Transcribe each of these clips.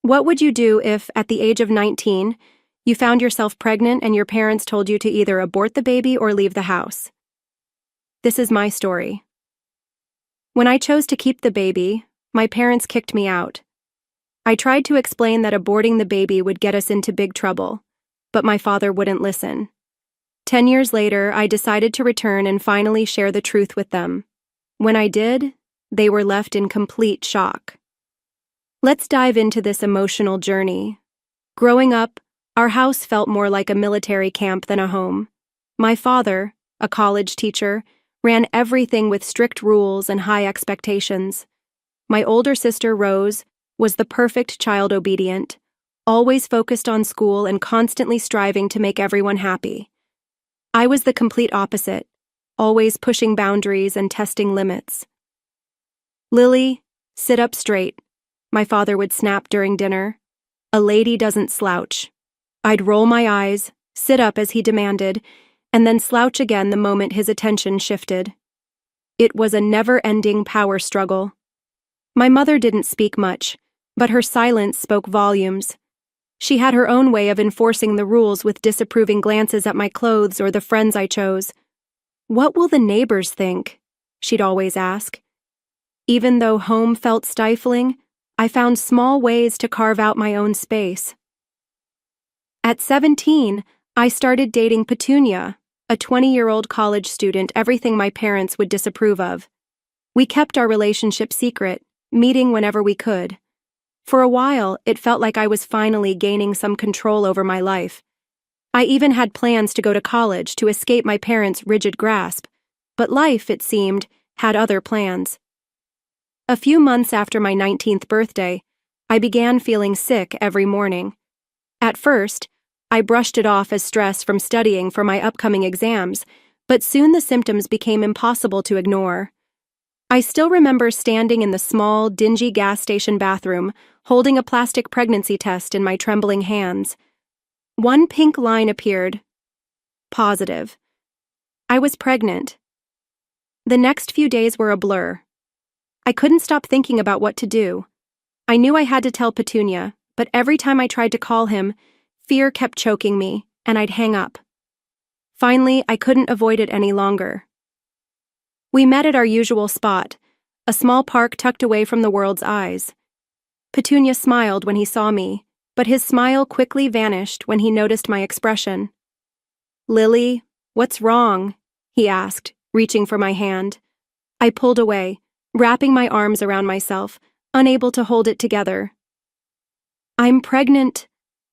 What would you do if, at the age of 19, you found yourself pregnant and your parents told you to either abort the baby or leave the house? This is my story. When I chose to keep the baby, my parents kicked me out. I tried to explain that aborting the baby would get us into big trouble, but my father wouldn't listen. 10 years later, I decided to return and finally share the truth with them. When I did, they were left in complete shock. Let's dive into this emotional journey. Growing up, our house felt more like a military camp than a home. My father, a college teacher, ran everything with strict rules and high expectations. My older sister, Rose, was the perfect child obedient, always focused on school and constantly striving to make everyone happy. I was the complete opposite, always pushing boundaries and testing limits. "Lily, sit up straight," my father would snap during dinner. "A lady doesn't slouch." I'd roll my eyes, sit up as he demanded, and then slouch again the moment his attention shifted. It was a never-ending power struggle. My mother didn't speak much, but her silence spoke volumes. She had her own way of enforcing the rules with disapproving glances at my clothes or the friends I chose. "What will the neighbors think?" she'd always ask. Even though home felt stifling, I found small ways to carve out my own space. At 17, I started dating Petunia, a 20-year-old college student, everything my parents would disapprove of. We kept our relationship secret, meeting whenever we could. For a while, it felt like I was finally gaining some control over my life. I even had plans to go to college to escape my parents' rigid grasp, but life, it seemed, had other plans. A few months after my 19th birthday, I began feeling sick every morning. At first, I brushed it off as stress from studying for my upcoming exams, but soon the symptoms became impossible to ignore. I still remember standing in the small, dingy gas station bathroom, holding a plastic pregnancy test in my trembling hands. One pink line appeared. Positive. I was pregnant. The next few days were a blur. I couldn't stop thinking about what to do. I knew I had to tell Petunia, but every time I tried to call him, fear kept choking me, and I'd hang up. Finally, I couldn't avoid it any longer. We met at our usual spot, a small park tucked away from the world's eyes. Petunia smiled when he saw me, but his smile quickly vanished when he noticed my expression. "Lily, what's wrong?" he asked, reaching for my hand. I pulled away, wrapping my arms around myself, unable to hold it together. "I'm pregnant,"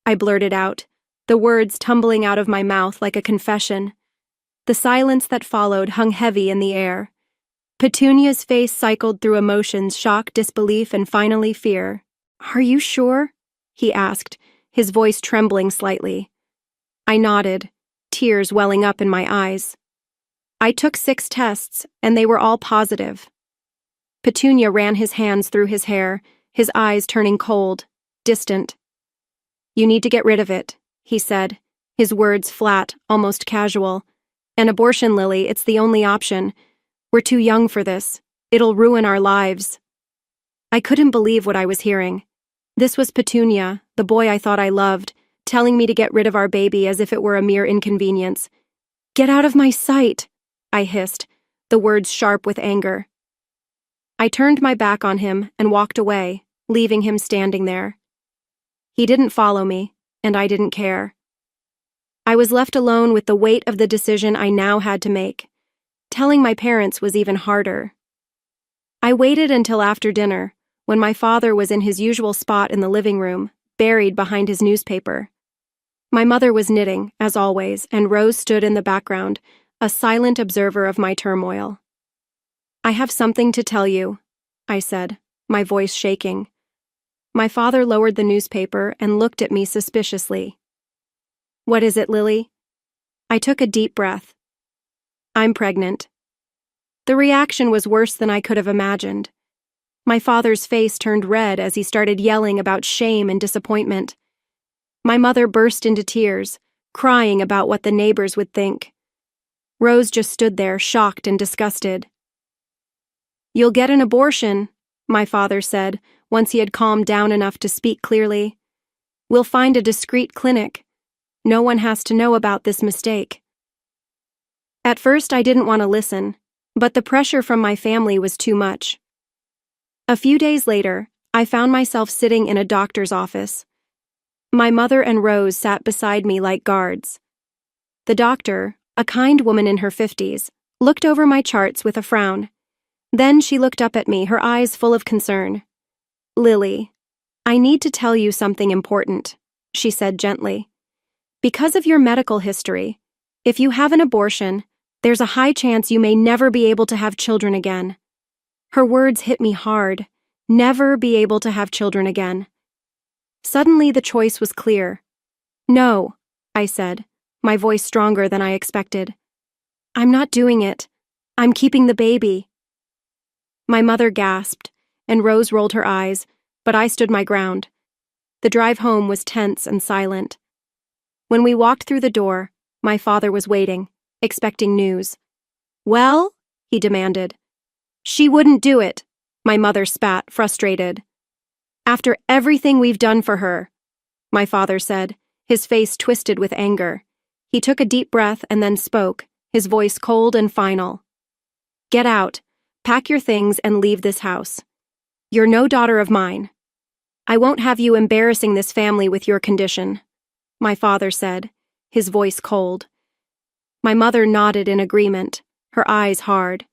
I blurted out, the words tumbling out of my mouth like a confession. The silence that followed hung heavy in the air. Petunia's face cycled through emotions, shock, disbelief, and finally fear. "Are you sure?" he asked, his voice trembling slightly. I nodded, tears welling up in my eyes. I took 6 tests, and they were all positive. Petunia ran his hands through his hair, his eyes turning cold, distant. "You need to get rid of it," he said, his words flat, almost casual. "An abortion, Lily, it's the only option. We're too young for this. It'll ruin our lives." I couldn't believe what I was hearing. This was Petunia, the boy I thought I loved, telling me to get rid of our baby as if it were a mere inconvenience. "Get out of my sight," I hissed, the words sharp with anger. I turned my back on him and walked away, leaving him standing there. He didn't follow me, and I didn't care. I was left alone with the weight of the decision I now had to make. Telling my parents was even harder. I waited until after dinner, when my father was in his usual spot in the living room, buried behind his newspaper. My mother was knitting, as always, and Rose stood in the background, a silent observer of my turmoil. "I have something to tell you," I said, my voice shaking. My father lowered the newspaper and looked at me suspiciously. "What is it, Lily?" I took a deep breath. "I'm pregnant." The reaction was worse than I could have imagined. My father's face turned red as he started yelling about shame and disappointment. My mother burst into tears, crying about what the neighbors would think. Rose just stood there, shocked and disgusted. "You'll get an abortion," my father said, once he had calmed down enough to speak clearly. "We'll find a discreet clinic. No one has to know about this mistake." At first, I didn't want to listen, but the pressure from my family was too much. A few days later, I found myself sitting in a doctor's office. My mother and Rose sat beside me like guards. The doctor, a kind woman in her 50s, looked over my charts with a frown. Then she looked up at me, her eyes full of concern. "Lily, I need to tell you something important," she said gently. "Because of your medical history, if you have an abortion, there's a high chance you may never be able to have children again." Her words hit me hard. Never be able to have children again. Suddenly the choice was clear. "No," I said, my voice stronger than I expected. "I'm not doing it. I'm keeping the baby." My mother gasped, and Rose rolled her eyes, but I stood my ground. The drive home was tense and silent. When we walked through the door, my father was waiting, expecting news. "Well?" he demanded. "She wouldn't do it," my mother spat, frustrated. "After everything we've done for her," my father said, his face twisted with anger. He took a deep breath and then spoke, his voice cold and final. "Get out, pack your things and leave this house. You're no daughter of mine. I won't have you embarrassing this family with your condition," my father said, his voice cold. My mother nodded in agreement, her eyes hard.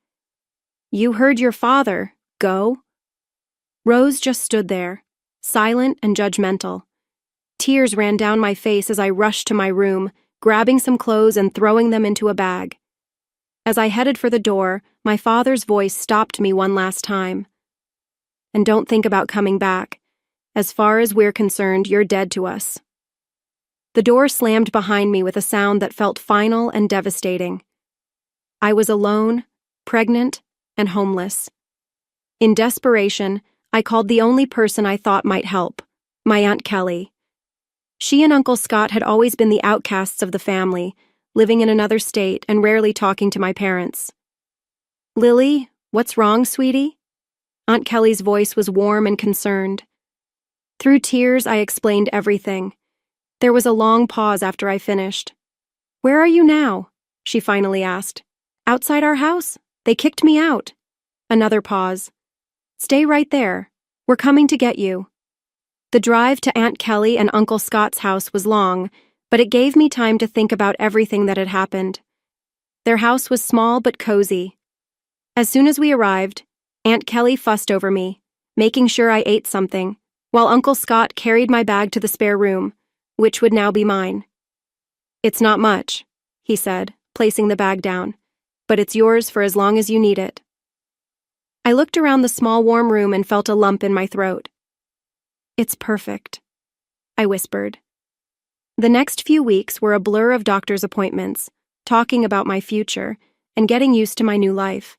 "You heard your father. Go." Rose just stood there, silent and judgmental. Tears ran down my face as I rushed to my room, grabbing some clothes and throwing them into a bag. As I headed for the door, my father's voice stopped me one last time. "And don't think about coming back. As far as we're concerned, you're dead to us." The door slammed behind me with a sound that felt final and devastating. I was alone, pregnant, and homeless. In desperation, I called the only person I thought might help, my Aunt Kelly. She and Uncle Scott had always been the outcasts of the family, living in another state and rarely talking to my parents. "Lily, what's wrong, sweetie?" Aunt Kelly's voice was warm and concerned. Through tears, I explained everything. There was a long pause after I finished. "Where are you now?" she finally asked. "Outside our house? They kicked me out." Another pause. "Stay right there. We're coming to get you." The drive to Aunt Kelly and Uncle Scott's house was long, but it gave me time to think about everything that had happened. Their house was small but cozy. As soon as we arrived, Aunt Kelly fussed over me, making sure I ate something, while Uncle Scott carried my bag to the spare room, which would now be mine. "It's not much," he said, placing the bag down, "but it's yours for as long as you need it." I looked around the small warm room and felt a lump in my throat. "It's perfect," I whispered. The next few weeks were a blur of doctor's appointments, talking about my future, and getting used to my new life.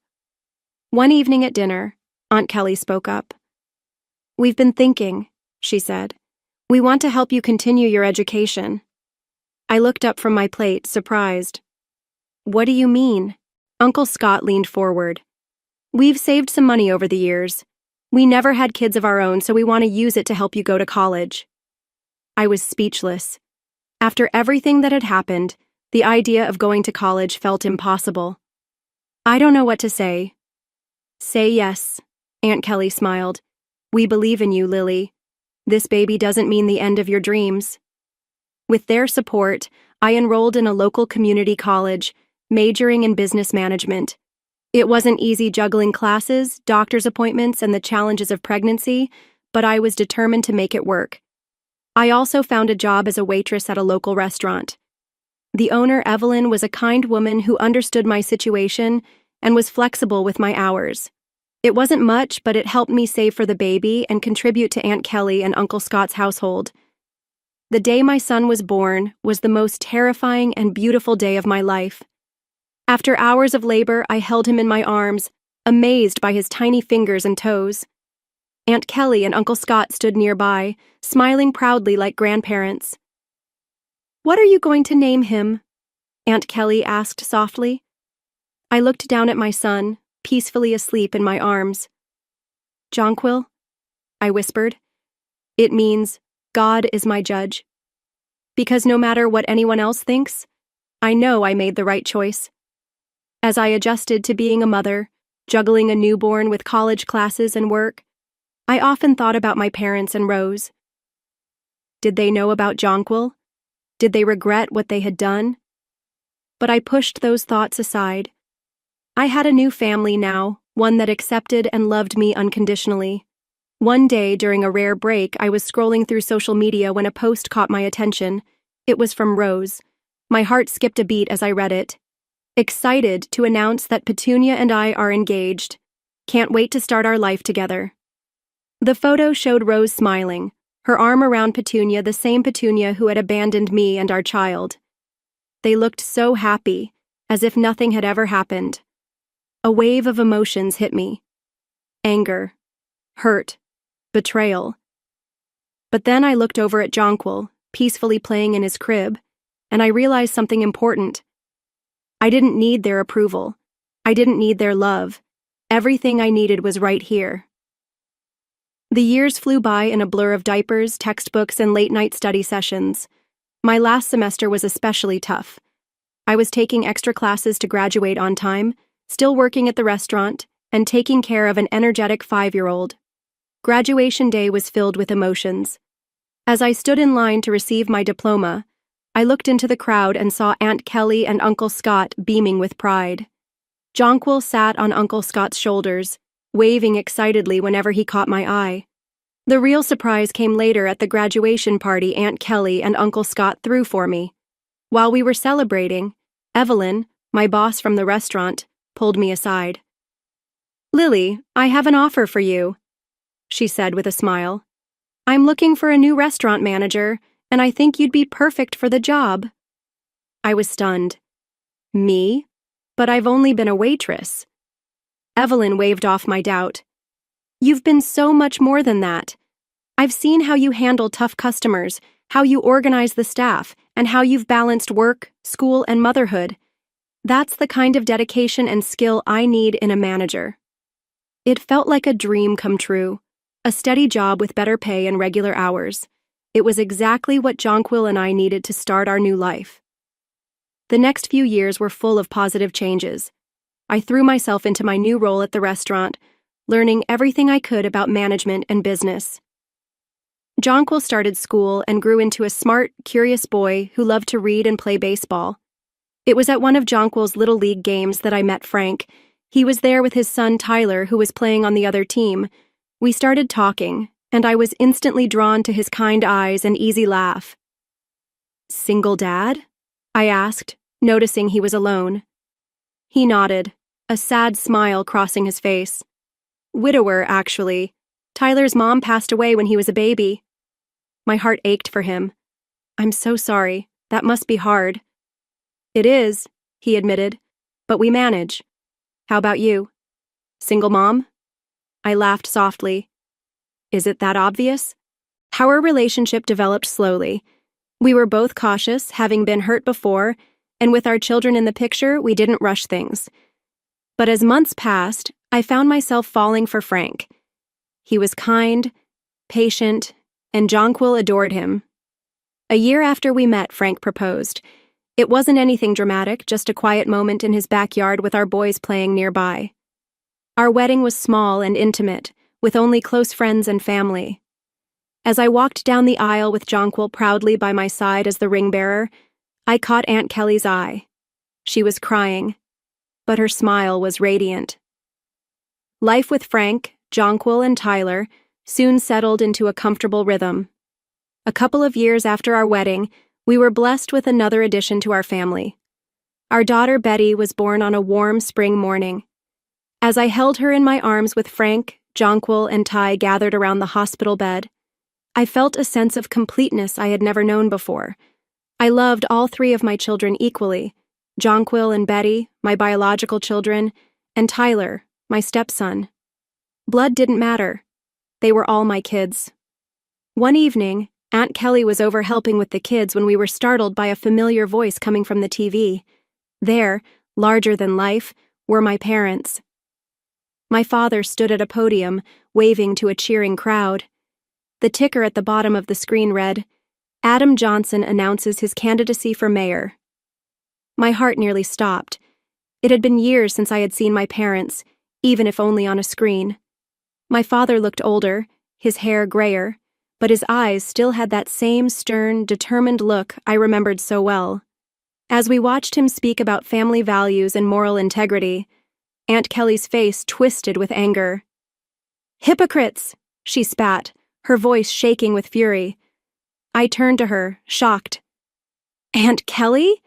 One evening at dinner, Aunt Kelly spoke up. "We've been thinking," she said. "We want to help you continue your education." I looked up from my plate, surprised. "What do you mean?" Uncle Scott leaned forward. "We've saved some money over the years. We never had kids of our own, so we want to use it to help you go to college." I was speechless. After everything that had happened, the idea of going to college felt impossible. "I don't know what to say." "Say yes," Aunt Kelly smiled. "We believe in you, Lily. This baby doesn't mean the end of your dreams." With their support, I enrolled in a local community college, majoring in business management. It wasn't easy juggling classes, doctor's appointments, and the challenges of pregnancy, but I was determined to make it work. I also found a job as a waitress at a local restaurant. The owner, Evelyn, was a kind woman who understood my situation and was flexible with my hours. It wasn't much, but it helped me save for the baby and contribute to Aunt Kelly and Uncle Scott's household. The day my son was born was the most terrifying and beautiful day of my life. After hours of labor, I held him in my arms, amazed by his tiny fingers and toes. Aunt Kelly and Uncle Scott stood nearby, smiling proudly like grandparents. "What are you going to name him?" Aunt Kelly asked softly. I looked down at my son, peacefully asleep in my arms. "Jonquil?" I whispered. It means God is my judge. Because no matter what anyone else thinks, I know I made the right choice. As I adjusted to being a mother, juggling a newborn with college classes and work, I often thought about my parents and Rose. Did they know about Jonquil? Did they regret what they had done? But I pushed those thoughts aside. I had a new family now, one that accepted and loved me unconditionally. One day, during a rare break, I was scrolling through social media when a post caught my attention. It was from Rose. My heart skipped a beat as I read it. Excited to announce that Petunia and I are engaged. Can't wait to start our life together. The photo showed Rose smiling, her arm around Petunia, the same Petunia who had abandoned me and our child. They looked so happy, as if nothing had ever happened. A wave of emotions hit me. Anger, hurt, betrayal. But then I looked over at Jonquil, peacefully playing in his crib, and I realized something important. I didn't need their approval. I didn't need their love. Everything I needed was right here. The years flew by in a blur of diapers, textbooks, and late-night study sessions. My last semester was especially tough. I was taking extra classes to graduate on time, still working at the restaurant, and taking care of an energetic 5-year-old. Graduation day was filled with emotions. As I stood in line to receive my diploma, I looked into the crowd and saw Aunt Kelly and Uncle Scott beaming with pride. Jonquil sat on Uncle Scott's shoulders, waving excitedly whenever he caught my eye. The real surprise came later at the graduation party Aunt Kelly and Uncle Scott threw for me. While we were celebrating, Evelyn, my boss from the restaurant, pulled me aside. "Lily, I have an offer for you," she said with a smile. "I'm looking for a new restaurant manager, and I think you'd be perfect for the job." I was stunned. Me? But I've only been a waitress. Evelyn waved off my doubt. "You've been so much more than that. I've seen how you handle tough customers, how you organize the staff, and how you've balanced work, school, and motherhood. That's the kind of dedication and skill I need in a manager." It felt like a dream come true, a steady job with better pay and regular hours. It was exactly what Jonquil and I needed to start our new life. The next few years were full of positive changes. I threw myself into my new role at the restaurant, learning everything I could about management and business. Jonquil started school and grew into a smart, curious boy who loved to read and play baseball. It was at one of Jonquil's Little League games that I met Frank. He was there with his son Tyler, who was playing on the other team. We started talking, and I was instantly drawn to his kind eyes and easy laugh. "Single dad?" I asked, noticing he was alone. He nodded, a sad smile crossing his face. "Widower, actually. Tyler's mom passed away when he was a baby." My heart ached for him. "I'm so sorry. That must be hard." "It is," he admitted, "but we manage. How about you? Single mom?" I laughed softly. "Is it that obvious?" Our relationship developed slowly. We were both cautious, having been hurt before, and with our children in the picture, we didn't rush things. But as months passed, I found myself falling for Frank. He was kind, patient, and Jonquil adored him. A year after we met, Frank proposed. It wasn't anything dramatic, just a quiet moment in his backyard with our boys playing nearby. Our wedding was small and intimate, with only close friends and family. As I walked down the aisle with Jonquil proudly by my side as the ring bearer, I caught Aunt Kelly's eye. She was crying, but her smile was radiant. Life with Frank, Jonquil, and Tyler soon settled into a comfortable rhythm. A couple of years after our wedding, we were blessed with another addition to our family. Our daughter Betty was born on a warm spring morning. As I held her in my arms with Frank, Jonquil, and Ty gathered around the hospital bed, I felt a sense of completeness I had never known before. I loved all 3 of my children equally, Jonquil and Betty, my biological children, and Tyler, my stepson. Blood didn't matter. They were all my kids. One evening, Aunt Kelly was over helping with the kids when we were startled by a familiar voice coming from the TV. There, larger than life, were my parents. My father stood at a podium, waving to a cheering crowd. The ticker at the bottom of the screen read, "Adam Johnson announces his candidacy for mayor." My heart nearly stopped. It had been years since I had seen my parents, even if only on a screen. My father looked older, his hair grayer, but his eyes still had that same stern, determined look I remembered so well. As we watched him speak about family values and moral integrity, Aunt Kelly's face twisted with anger. "Hypocrites!" she spat, her voice shaking with fury. I turned to her, shocked. "Aunt Kelly?"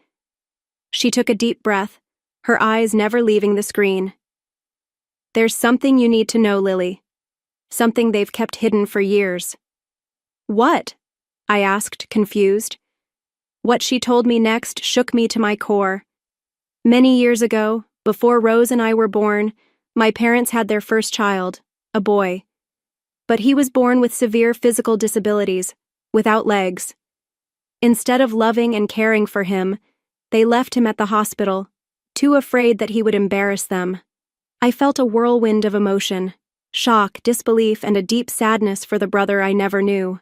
She took a deep breath, her eyes never leaving the screen. "There's something you need to know, Lily. Something they've kept hidden for years." "What?" I asked, confused. What she told me next shook me to my core. Many years ago, before Rose and I were born, my parents had their first child, a boy. But he was born with severe physical disabilities, without legs. Instead of loving and caring for him, they left him at the hospital, too afraid that he would embarrass them. I felt a whirlwind of emotion, shock, disbelief, and a deep sadness for the brother I never knew.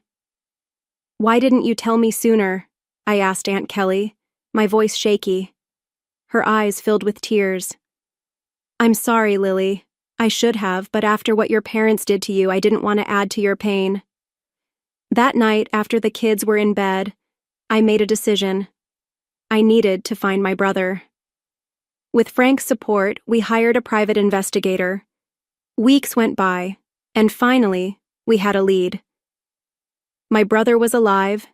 "Why didn't you tell me sooner?" I asked Aunt Kelly, my voice shaky. Her eyes filled with tears. "I'm sorry, Lily. I should have, but after what your parents did to you, I didn't want to add to your pain." That night, after the kids were in bed, I made a decision. I needed to find my brother. With Frank's support, we hired a private investigator. Weeks went by, and finally, we had a lead. My brother was alive,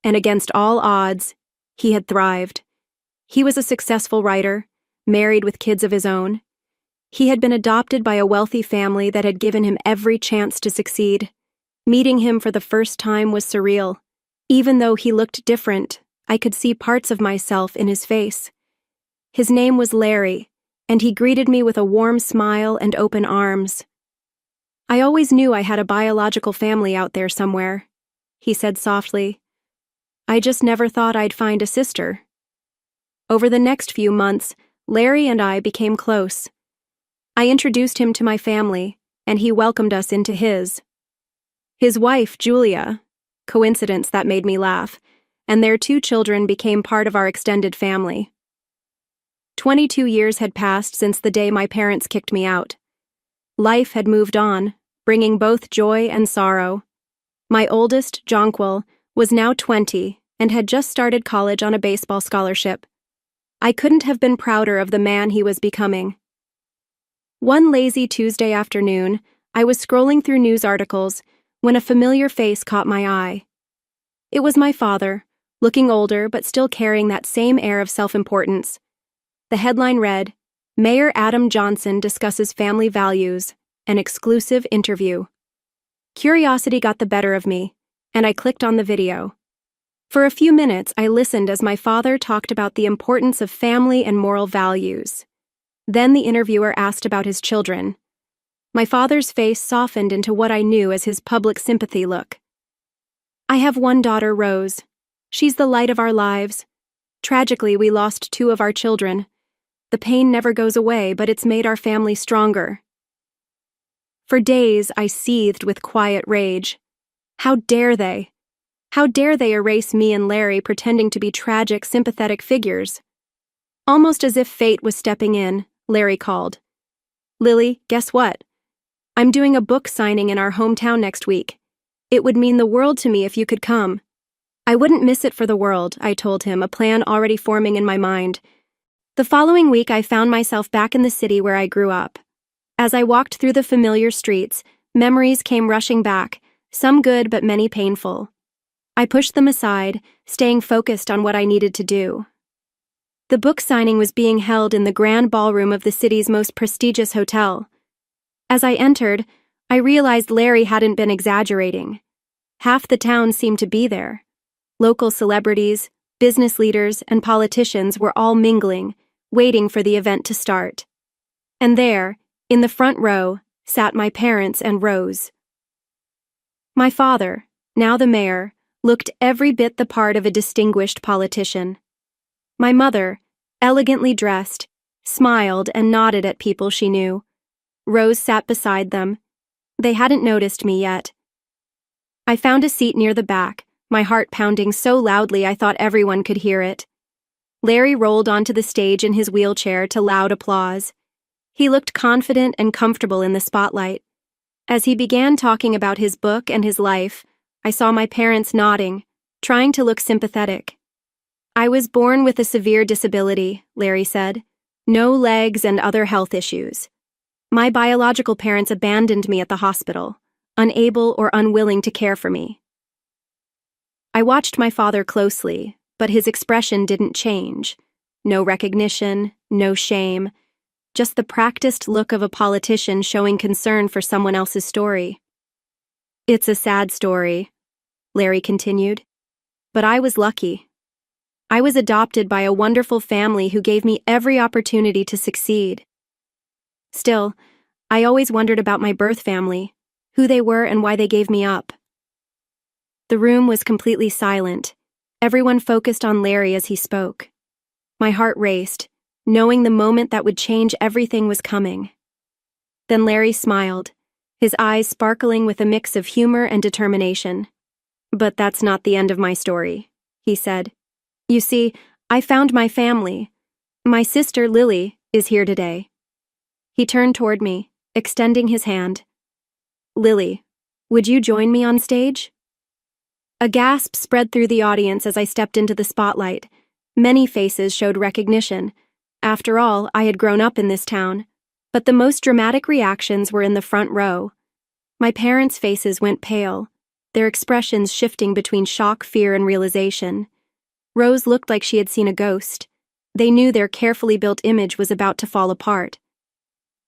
and against all odds, he had thrived. He was a successful writer, married with kids of his own. He had been adopted by a wealthy family that had given him every chance to succeed. Meeting him for the first time was surreal. Even though he looked different, I could see parts of myself in his face. His name was Larry, and he greeted me with a warm smile and open arms. "I always knew I had a biological family out there somewhere," he said softly. "I just never thought I'd find a sister." Over the next few months, Larry and I became close. I introduced him to my family, and he welcomed us into his. His wife, Julia, coincidence that made me laugh, and their 2 children became part of our extended family. 22 years had passed since the day my parents kicked me out. Life had moved on, bringing both joy and sorrow. My oldest, Jonquil, was now 20 and had just started college on a baseball scholarship. I couldn't have been prouder of the man he was becoming. One lazy Tuesday afternoon, I was scrolling through news articles when a familiar face caught my eye. It was my father, looking older but still carrying that same air of self-importance. The headline read, "Mayor Adam Johnson discusses family values, an exclusive interview." Curiosity got the better of me, and I clicked on the video. For a few minutes, I listened as my father talked about the importance of family and moral values. Then the interviewer asked about his children. My father's face softened into what I knew as his public sympathy look. "I have one daughter, Rose. She's the light of our lives. Tragically, we lost 2 of our children. The pain never goes away, but it's made our family stronger." For days, I seethed with quiet rage. How dare they? How dare they erase me and Larry pretending to be tragic, sympathetic figures? Almost as if fate was stepping in, Larry called. "Lily, guess what? I'm doing a book signing in our hometown next week. It would mean the world to me if you could come." I wouldn't miss it for the world, I told him, a plan already forming in my mind. The following week, I found myself back in the city where I grew up. As I walked through the familiar streets, memories came rushing back, some good but many painful. I pushed them aside, staying focused on what I needed to do. The book signing was being held in the grand ballroom of the city's most prestigious hotel. As I entered, I realized Larry hadn't been exaggerating. Half the town seemed to be there. Local celebrities, business leaders, and politicians were all mingling, waiting for the event to start. And there, in the front row, sat my parents and Rose. My father, now the mayor, looked every bit the part of a distinguished politician. My mother, elegantly dressed, smiled and nodded at people she knew. Rose sat beside them. They hadn't noticed me yet. I found a seat near the back, my heart pounding so loudly I thought everyone could hear it. Larry rolled onto the stage in his wheelchair to loud applause. He looked confident and comfortable in the spotlight. As he began talking about his book and his life, I saw my parents nodding, trying to look sympathetic. "I was born with a severe disability," Larry said. "No legs and other health issues. My biological parents abandoned me at the hospital, unable or unwilling to care for me." I watched my father closely, but his expression didn't change. No recognition, no shame, just the practiced look of a politician showing concern for someone else's story. "It's a sad story," Larry continued, "but I was lucky. I was adopted by a wonderful family who gave me every opportunity to succeed. Still, I always wondered about my birth family, who they were and why they gave me up." The room was completely silent. Everyone focused on Larry as he spoke. My heart raced, knowing the moment that would change everything was coming. Then Larry smiled, his eyes sparkling with a mix of humor and determination. "But that's not the end of my story," he said. "You see, I found my family. My sister, Lily, is here today." He turned toward me, extending his hand. "Lily, would you join me on stage?" A gasp spread through the audience as I stepped into the spotlight. Many faces showed recognition. After all, I had grown up in this town. But the most dramatic reactions were in the front row. My parents' faces went pale, their expressions shifting between shock, fear, and realization. Rose looked like she had seen a ghost. They knew their carefully built image was about to fall apart.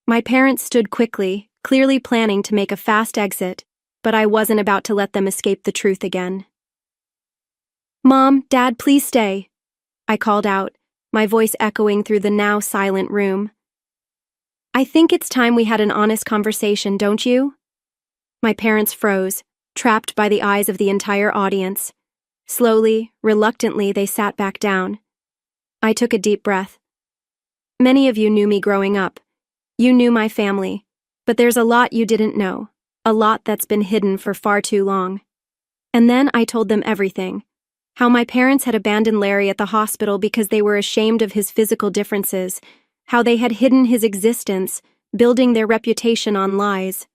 My parents stood quickly, clearly planning to make a fast exit, but I wasn't about to let them escape the truth again. "Mom, Dad, please stay," I called out, my voice echoing through the now silent room. "I think it's time we had an honest conversation, don't you?" My parents froze, trapped by the eyes of the entire audience. Slowly, reluctantly, they sat back down. I took a deep breath. "Many of you knew me growing up. You knew my family, but there's a lot you didn't know, a lot that's been hidden for far too long." And then I told them everything. How my parents had abandoned Larry at the hospital because they were ashamed of his physical differences, how they had hidden his existence, building their reputation on lies.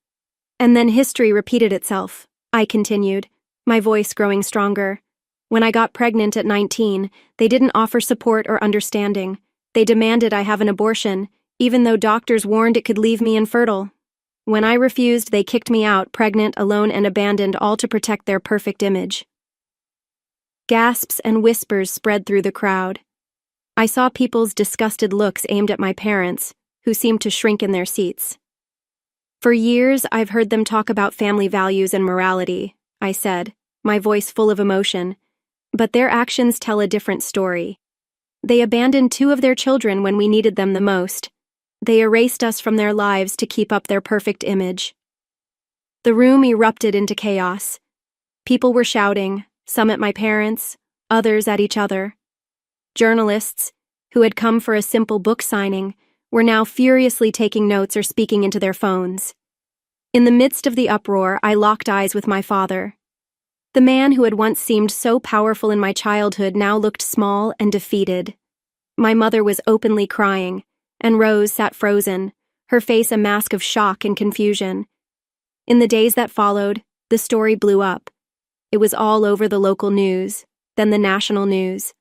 And then history repeated itself, I continued, my voice growing stronger. When I got pregnant at 19, they didn't offer support or understanding. They demanded I have an abortion, even though doctors warned it could leave me infertile. When I refused, they kicked me out, pregnant, alone, and abandoned, all to protect their perfect image. Gasps and whispers spread through the crowd. I saw people's disgusted looks aimed at my parents, who seemed to shrink in their seats. "For years, I've heard them talk about family values and morality," I said, my voice full of emotion. "But their actions tell a different story. They abandoned 2 of their children when we needed them the most. They erased us from their lives to keep up their perfect image." The room erupted into chaos. People were shouting, some at my parents, others at each other. Journalists, who had come for a simple book signing, were now furiously taking notes or speaking into their phones. In the midst of the uproar, I locked eyes with my father. The man who had once seemed so powerful in my childhood now looked small and defeated. My mother was openly crying, and Rose sat frozen, her face a mask of shock and confusion. In the days that followed, the story blew up. It was all over the local news, then the national news.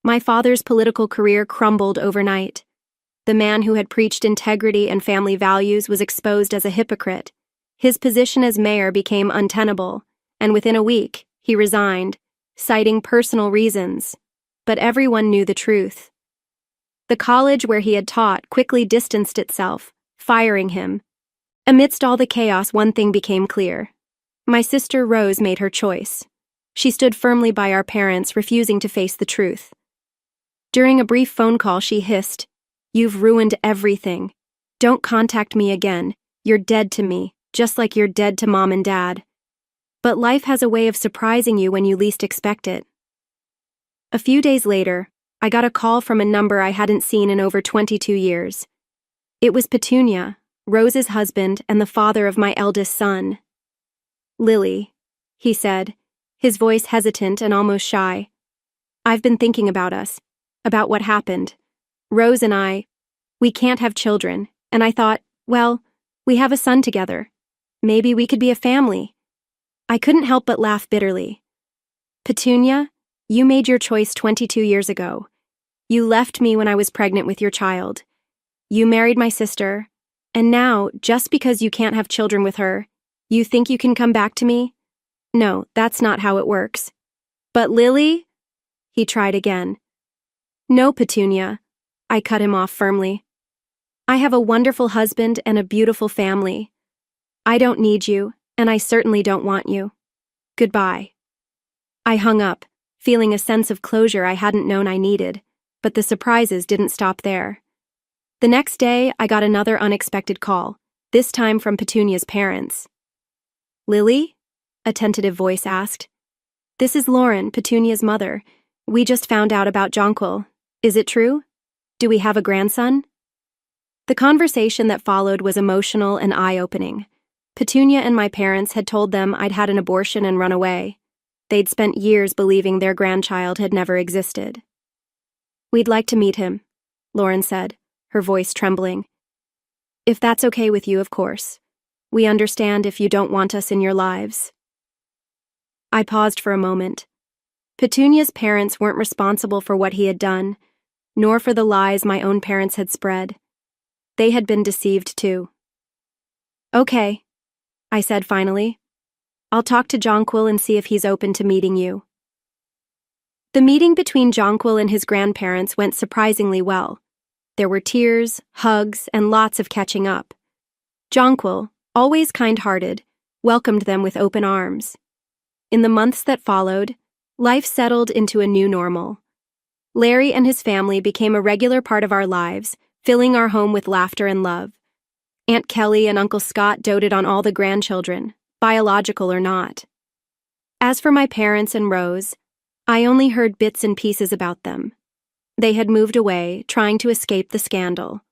My father's political career crumbled overnight. The man who had preached integrity and family values was exposed as a hypocrite. His position as mayor became untenable, and within a week, he resigned, citing personal reasons. But everyone knew the truth. The college where he had taught quickly distanced itself, firing him. Amidst all the chaos, one thing became clear. My sister Rose made her choice. She stood firmly by our parents, refusing to face the truth. During a brief phone call, she hissed, "You've ruined everything. Don't contact me again. You're dead to me, just like you're dead to Mom and Dad." But life has a way of surprising you when you least expect it. A few days later, I got a call from a number I hadn't seen in over 22 years. It was Petunia, Rose's husband and the father of my eldest son. Lily, he said, his voice hesitant and almost shy. I've been thinking about us, about what happened. Rose and I, we can't have children, and I thought, well, we have a son together. Maybe we could be a family. I couldn't help but laugh bitterly. Petunia, you made your choice 22 years ago. You left me when I was pregnant with your child. You married my sister, and now, just because you can't have children with her, you think you can come back to me? No, that's not how it works. But Lily? He tried again. No, Petunia. I cut him off firmly. I have a wonderful husband and a beautiful family. I don't need you, and I certainly don't want you. Goodbye. I hung up, feeling a sense of closure I hadn't known I needed, but the surprises didn't stop there. The next day, I got another unexpected call, this time from Petunia's parents. Lily? A tentative voice asked. This is Lauren, Petunia's mother. We just found out about Jonquil. Is it true? Do we have a grandson? The conversation that followed was emotional and eye-opening. Petunia and my parents had told them I'd had an abortion and run away. They'd spent years believing their grandchild had never existed. We'd like to meet him, Lauren said, her voice trembling. If that's okay with you, of course. We understand if you don't want us in your lives. I paused for a moment. Petunia's parents weren't responsible for what he had done, nor for the lies my own parents had spread. They had been deceived too. Okay, I said finally. I'll talk to Jonquil and see if he's open to meeting you. The meeting between Jonquil and his grandparents went surprisingly well. There were tears, hugs, and lots of catching up. Jonquil, always kind-hearted, welcomed them with open arms. In the months that followed, life settled into a new normal. Larry and his family became a regular part of our lives, filling our home with laughter and love. Aunt Kelly and Uncle Scott doted on all the grandchildren, biological or not. As for my parents and Rose, I only heard bits and pieces about them. They had moved away, trying to escape the scandal.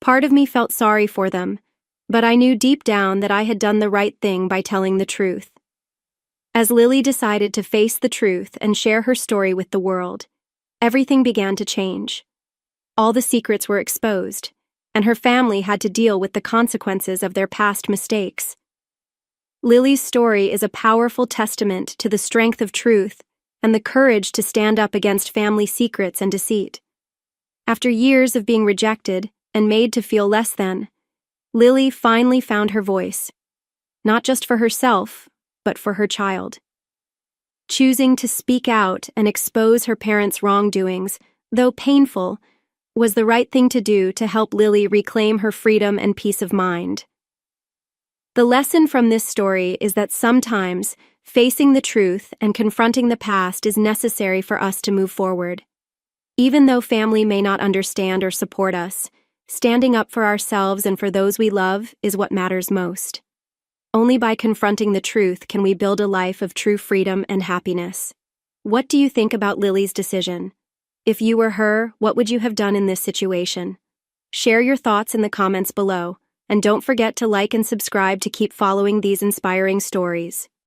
Part of me felt sorry for them, but I knew deep down that I had done the right thing by telling the truth. As Lily decided to face the truth and share her story with the world, everything began to change. All the secrets were exposed, and her family had to deal with the consequences of their past mistakes. Lily's story is a powerful testament to the strength of truth and the courage to stand up against family secrets and deceit. After years of being rejected and made to feel less than, Lily finally found her voice, not just for herself, but for her child. Choosing to speak out and expose her parents' wrongdoings, though painful, was the right thing to do to help Lily reclaim her freedom and peace of mind. The lesson from this story is that sometimes facing the truth and confronting the past is necessary for us to move forward. Even though family may not understand or support us, standing up for ourselves and for those we love is what matters most. Only by confronting the truth can we build a life of true freedom and happiness. What do you think about Lily's decision? If you were her, what would you have done in this situation? Share your thoughts in the comments below, and don't forget to like and subscribe to keep following these inspiring stories.